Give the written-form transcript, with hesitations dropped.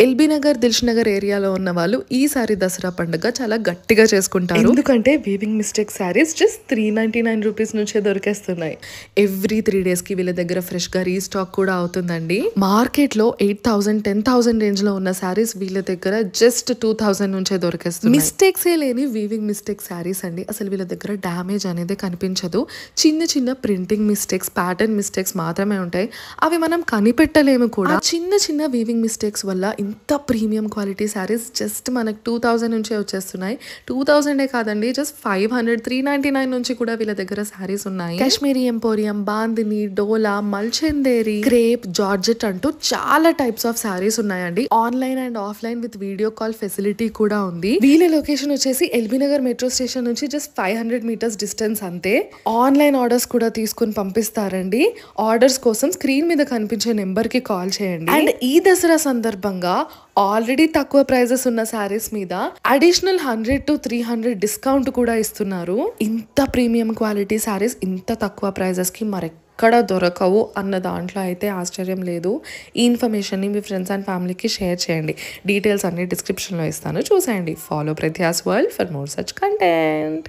LB Nagar, దిల్ష్ Nagar ఏరియాలో ఉన్న వాళ్ళు ఈసారి దసరా పండుగ చాలా గట్టిగా చేసుకుంటారు. ఎందుకంటే weaving mistake saris just 399 rupees నుంచే దొరికేస్తున్నాయి. ఎవ్రీ 3 days కి వీళ్ళ దగ్గర ఫ్రెష్ గా రీస్టాక్ కూడా అవుతుందండి. మార్కెట్ లో 8,000, 10,000 రేంజ్ లో ఉన్న శారీస్ వీళ్ళ దగ్గర జస్ట్ 2,000 నుంచే దొరికేస్తుంది. మిస్టేక్స్ ఏ లేని వీవింగ్ మిస్టేక్ శారీస్ అండి. అసలు వీళ్ళ దగ్గర డ్యామేజ్ అనేది కనిపించదు. చిన్న చిన్న ప్రింటింగ్ మిస్టేక్స్, ప్యాటర్న్ మిస్టేక్స్ మాత్రమే ఉంటాయి. అవి మనం కనిపెట్టలేము కూడా. చిన్న చిన్న వీవింగ్ మిస్టేక్స్ వల్ల ఇంత ప్రీమియం క్వాలిటీ శారీస్ జస్ట్ మనకు 2,000 నుంచే వచ్చేస్తున్నాయి. 2,000 కాదండి, జస్ట్ 500, 399 నుంచి కూడా వీళ్ళ దగ్గర శారీస్ ఉన్నాయి. కాశ్మీరీ ఎంపోరియం, బాందిని, డోలా, మల్చందేరి, క్రేప్, జార్జెట్ అంటూ చాలా టైప్స్ ఆఫ్ శారీస్ ఉన్నాయండి. Online and offline with video call facility కూడా ఉంది. వీళ్ళ లొకేషన్ వచ్చేసి ఎల్బీ నగర్ మెట్రో స్టేషన్ నుంచి జస్ట్ 500 meters డిస్టెన్స్ అంతే. ఆన్లైన్ ఆర్డర్స్ కూడా తీసుకుని పంపిస్తారండి. ఆర్డర్స్ కోసం స్క్రీన్ మీద కనిపించే నెంబర్ కి కాల్ చేయండి. అండ్ ఈ దసరా సందర్భంగా ఆల్రెడీ తక్కువ ప్రైజెస్ ఉన్న శారీస్ మీద అడిషనల్ 100 to 300 డిస్కౌంట్ కూడా ఇస్తున్నారు. ఇంత ప్రీమియం క్వాలిటీ శారీస్ ఇంత తక్కువ ప్రైజెస్ కి మరెక్కడ దొరకవు అన్న దాంట్లో అయితే ఆశ్చర్యం లేదు. ఈ ఇన్ఫర్మేషన్ని మీ ఫ్రెండ్స్ అండ్ ఫ్యామిలీకి షేర్ చేయండి. డీటెయిల్స్ అన్ని డిస్క్రిప్షన్లో ఇస్తాను, చూసేయండి. Follow Pratyas world for more such content.